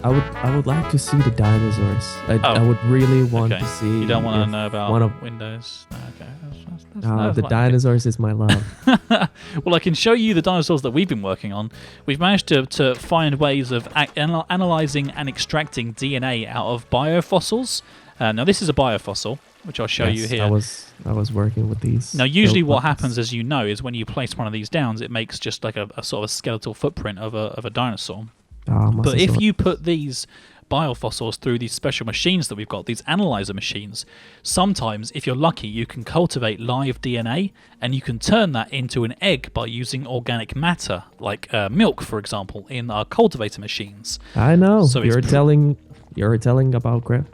I would like to see the dinosaurs. I would really want to see. You don't want to know about Windows? No, okay. The dinosaurs is my love. Well, I can show you the dinosaurs that we've been working on. We've managed to find ways of analyzing and extracting DNA out of biofossils. Now, this is a biofossil, which I'll show you here. I was working with these. Now, usually what happens, as you know, is when you place one of these down, it makes just like a sort of a skeletal footprint of a dinosaur. But if you put these biofossils through these special machines that we've got, these analyzer machines, sometimes, if you're lucky, you can cultivate live DNA and you can turn that into an egg by using organic matter, like milk, for example, in our cultivator machines. I know. So you're telling about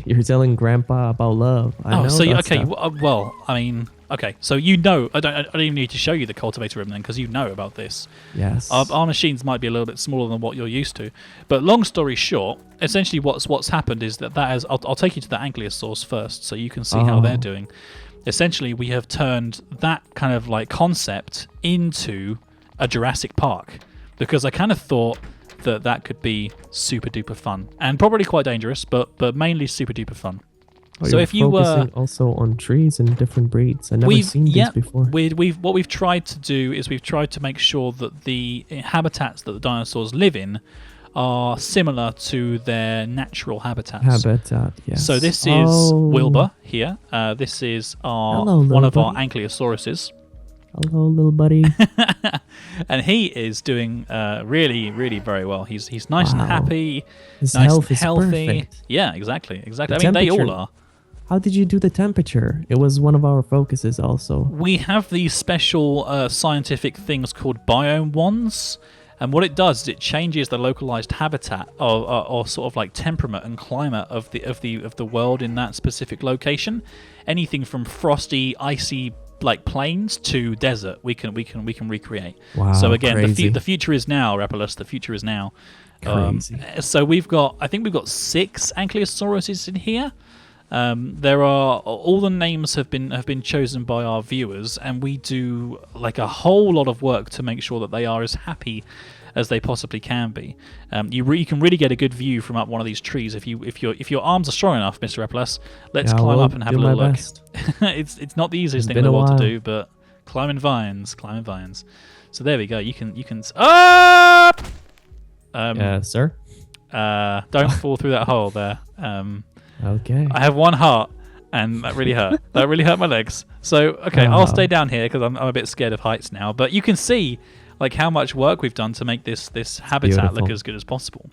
you're telling Grandpa about love. I know. So okay. Well, I mean, okay. So you know, I don't even need to show you the cultivator room then, because you know about this. Yes. Our machines might be a little bit smaller than what you're used to, but long story short, essentially what's happened is that is. I'll take you to the ankylosaurs first, so you can see how they're doing. Essentially, we have turned that kind of like concept into a Jurassic Park, because I kind of thought that could be super duper fun and probably quite dangerous, but mainly super duper fun. So if you were also on trees and different breeds, I've never seen this before. What we've tried to do is we've tried to make sure that the habitats that the dinosaurs live in are similar to their natural habitats. Yes. So this is Wilbur here. This is one of our ankylosauruses. Hello, little buddy. And he is doing really, really very well. He's nice and happy. His nice health and is healthy. Perfect. Yeah, exactly. I mean, they all are. How did you do the temperature? It was one of our focuses also. We have these special scientific things called biome wands. And what it does is it changes the localized habitat or sort of like temperament and climate of the world in that specific location. Anything from frosty, icy like plains to desert, we can recreate. Wow! So again, the future is now, Rapalus. The future is now. Crazy. So we've got 6 ankylosauruses in here. There are all the names have been chosen by our viewers, and we do like a whole lot of work to make sure that they are as happy as they possibly can be. You can really get a good view from up one of these trees if your arms are strong enough, Mr. Eples. Let's climb up and have a little look. It's not the easiest thing in the world to do, but climbing vines. So there we go. You can. Sir. Don't fall through that hole there. Okay. I have one heart, and that really hurt. That really hurt my legs. So okay, I'll stay down here because I'm a bit scared of heights now. But you can see like how much work we've done to make this habitat look as good as possible.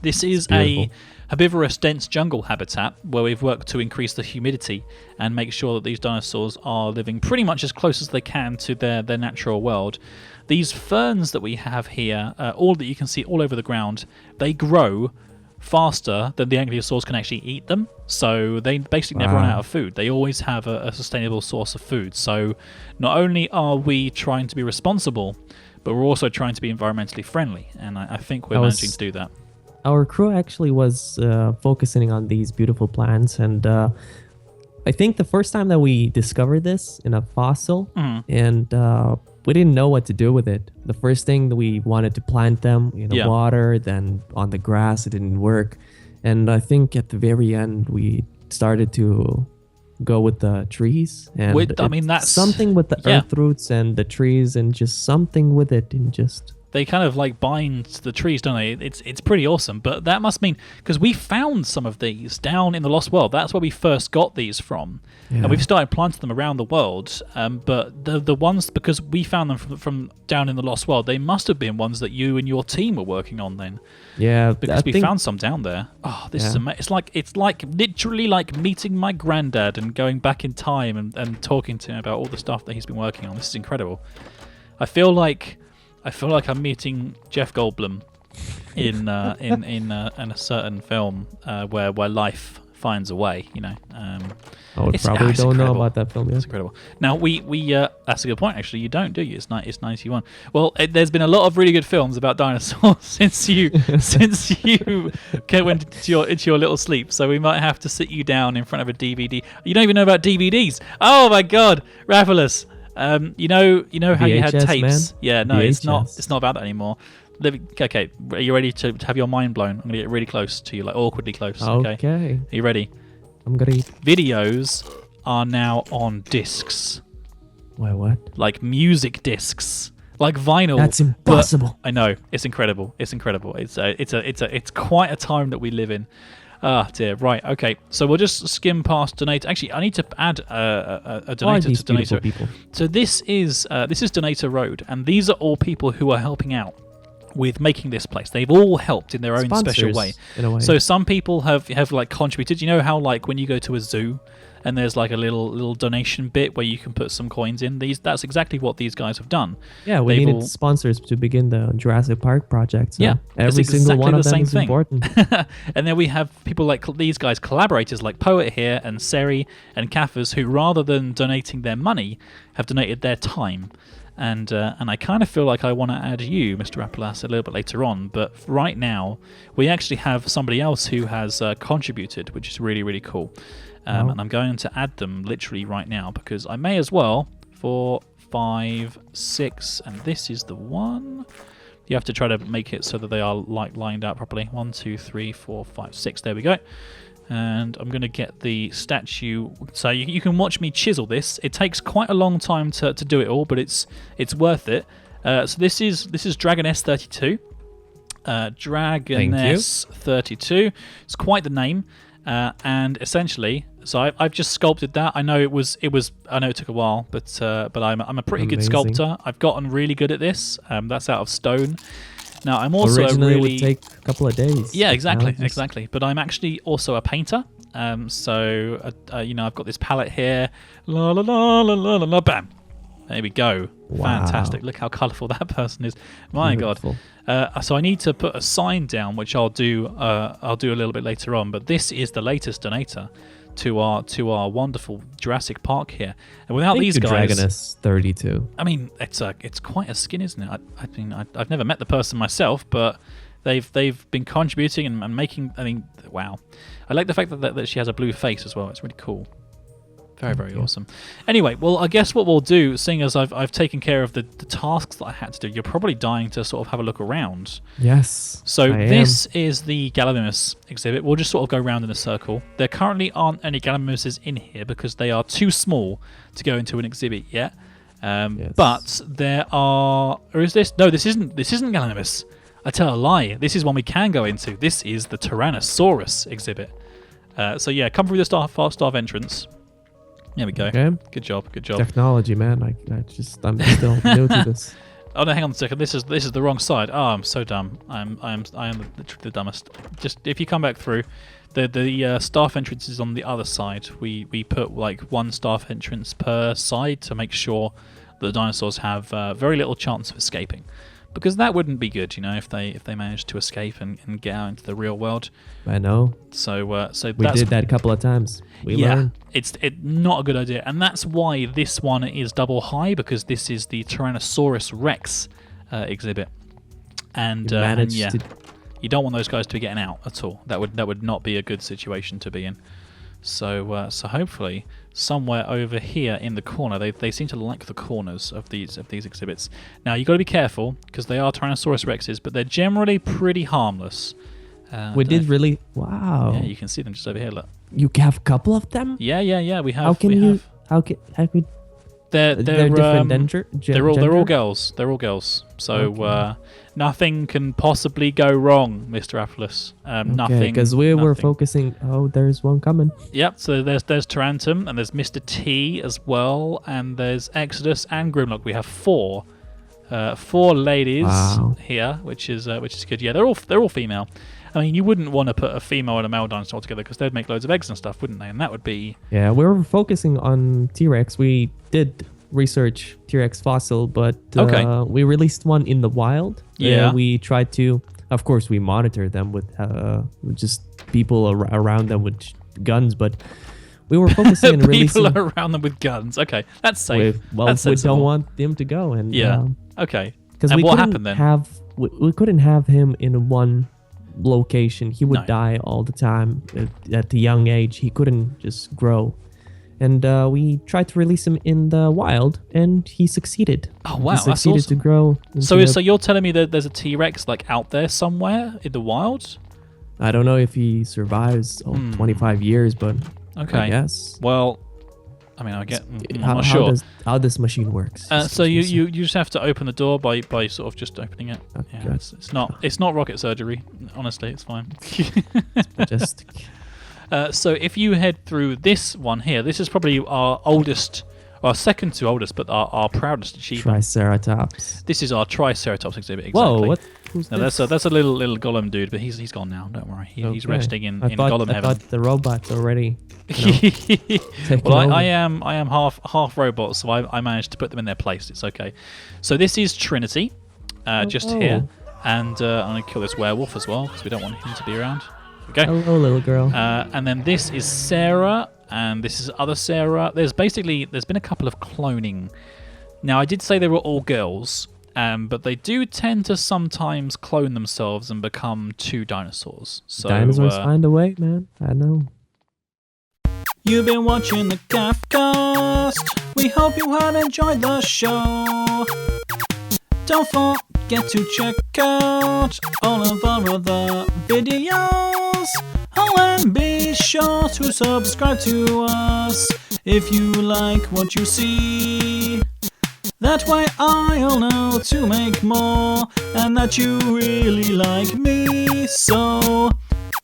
This is a herbivorous dense jungle habitat where we've worked to increase the humidity and make sure that these dinosaurs are living pretty much as close as they can to their natural world. These ferns that we have here, all that you can see all over the ground, they grow faster than the ankylosaurs can actually eat them, so they basically never run out of food. They always have a sustainable source of food. So not only are we trying to be responsible, but we're also trying to be environmentally friendly, and I think we're managing to do that. Our crew actually was focusing on these beautiful plants, and I think the first time that we discovered this in a fossil, and we didn't know what to do with it. The first thing that we wanted to plant them in the water, then on the grass, it didn't work. And I think at the very end, we started to go with the trees. And that's something with the earth roots and the trees, and just something with it, and just... They kind of like bind the trees, don't they? It's pretty awesome. But that must mean, because we found some of these down in the Lost World. That's where we first got these from. Yeah. And we've started planting them around the world. But the ones, because we found them from down in the Lost World, they must have been ones that you and your team were working on then. Yeah. Because we found some down there. Oh, this is amazing. It's like literally like meeting my granddad and going back in time and talking to him about all the stuff that he's been working on. This is incredible. I feel like I'm meeting Jeff Goldblum in a certain film where life finds a way. You know, I probably don't know about that film yet. It's incredible. Now we that's a good point. Actually, you don't, do you? It's 91. Well, there's been a lot of really good films about dinosaurs since you went into your little sleep. So we might have to sit you down in front of a DVD. You don't even know about DVDs. Oh my God, Raphaelus. You know how VHS, you had tapes? Man. Yeah, no, VHS. it's not about that anymore. Okay, are you ready to have your mind blown? I'm going to get really close to you, like awkwardly close. Okay. Are you ready? I'm going to... Videos are now on discs. Wait, what? Like music discs. Like vinyl. That's impossible. I know. It's incredible. It's quite a time that we live in. Ah, dear. Right. Okay. So we'll just skim past donate. Actually, I need to add a donator to donator. People? So this is Donator Road, and these are all people who are helping out with making this place. They've all helped in their own special way. In a way. So some people have like contributed. You know how like when you go to a zoo and there's like a little donation bit where you can put some coins in. That's exactly what these guys have done. Yeah, we needed sponsors to begin the Jurassic Park project. So yeah, every single one of them is important. And then we have people like these guys, collaborators like Poet here and Seri and Kaffers, who rather than donating their money, have donated their time. And I kind of feel like I want to add you, Mr. Appelas, a little bit later on. But right now, we actually have somebody else who has contributed, which is really, really cool. And I'm going to add them literally right now because I may as well. 4, 5, 6, and this is the one. You have to try to make it so that they are like lined out properly. 1, 2, 3, 4, 5, 6. There we go. And I'm going to get the statue. So you can watch me chisel this. It takes quite a long time to do it all, but it's worth it. So this is Dragoness 32. Dragoness 32. It's quite the name. And essentially, so I've just sculpted that. I know I know it took a while, but I'm a pretty good sculptor. I've gotten really good at this. That's out of stone. Now I'm also originally it would take a couple of days. Yeah, exactly. But I'm actually also a painter. So I've got this palette here. La la la la la la. Bam. There we go. Wow. Fantastic. Look how colourful that person is. My Beautiful. God. So I need to put a sign down, which I'll do a little bit later on. But this is the latest donator to our wonderful Jurassic Park here. And without these guys, Dragoness 32. I mean, it's quite a skin, isn't it? I've never met the person myself, but they've been contributing and making. I mean, wow. I like the fact that she has a blue face as well. It's really cool. Very, very awesome. Anyway, well, I guess what we'll do, seeing as I've taken care of the tasks that I had to do, you're probably dying to sort of have a look around. Yes. So this is the Gallimimus exhibit. We'll just sort of go around in a circle. There currently aren't any Gallimimuses in here because they are too small to go into an exhibit yet. Yes. But there are... Or is this? No, this isn't Gallimimus. I tell a lie. This is one we can go into. This is the Tyrannosaurus exhibit. So yeah, come through the staff entrance. There we go. Okay. Good job. Technology, man. I'm still new to this. Oh no, hang on a second. This is the wrong side. Oh, I'm so dumb. I am the dumbest. Just if you come back through, the staff entrance is on the other side. We put like one staff entrance per side to make sure that the dinosaurs have very little chance of escaping. Because that wouldn't be good, if they managed to escape and get out into the real world. I know. So we did that a couple of times. We learned. It's not a good idea, and that's why this one is double high, because this is the Tyrannosaurus Rex exhibit, and you don't want those guys to be getting out at all. That would not be a good situation to be in. So hopefully somewhere over here in the corner, they seem to like the corners of these exhibits. Now you've got to be careful because they are Tyrannosaurus Rexes, but they're generally pretty harmless. We did really wow. Yeah, you can see them just over here. Look, you have a couple of them. Yeah. We have. How can They're different gender? They're all girls. They're all girls. So nothing can possibly go wrong, Mr. Aphelis. Nothing. Because we were focusing. Oh, there's one coming. Yep. So there's Tarantum and there's Mr. T as well, and there's Exodus and Grimlock. We have four ladies here, which is good. Yeah, they're all female. I mean, you wouldn't want to put a female and a male dinosaur together because they'd make loads of eggs and stuff, wouldn't they? And that would be... Yeah, we were focusing on T-Rex. We did research T-Rex fossil, but we released one in the wild. Yeah. We tried to... Of course, we monitor them with just people around them with guns, but we were focusing on releasing... People around them with guns. Okay, that's safe. We don't want them to go. And okay. Because what happened then? We couldn't have him in one location. He would die all the time at a young age. He couldn't just grow, and we tried to release him in the wild, and he succeeded. Oh wow, he that's succeeded awesome. to grow. So you're telling me that there's a T-Rex like out there somewhere in the wild? I don't know if he survives 25 years, but Okay. I guess. Well, I mean, I'm not sure. How this machine works. So you just have to open the door by sort of just opening it. Okay. Yeah, it's not rocket surgery. Honestly, it's fine. Majestic. So if you head through this one here, this is probably our oldest, our second to oldest, but our proudest achievement. Triceratops. This is our Triceratops exhibit. Exactly. Whoa! What? Who's Now this? that's a little golem dude, but he's gone now. Don't worry, he's Okay. resting in I golem I heaven. thought the robot's already. Taking Well, over. I am half robot, so I managed to put them in their place. It's okay. So this is Trinity, just here, and I'm gonna kill this werewolf as well because we don't want him to be around. Okay. Hello, little girl. And then this is Sarah, and this is other Sarah. There's been a couple of cloning. Now I did say they were all girls, but they do tend to sometimes clone themselves and become two dinosaurs. So Dinosaurs find a way, man. I know. You've been watching the Craftcast. We hope you have enjoyed the show. Don't forget to check out all of our other videos. Oh, and be sure to subscribe to us if you like what you see. That way I'll know to make more and that you really like me. So,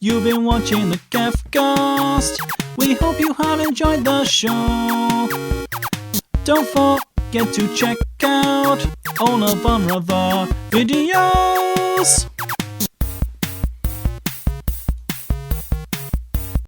you've been watching the Craftcast. We hope you have enjoyed the show. Don't forget to check out all of our other videos.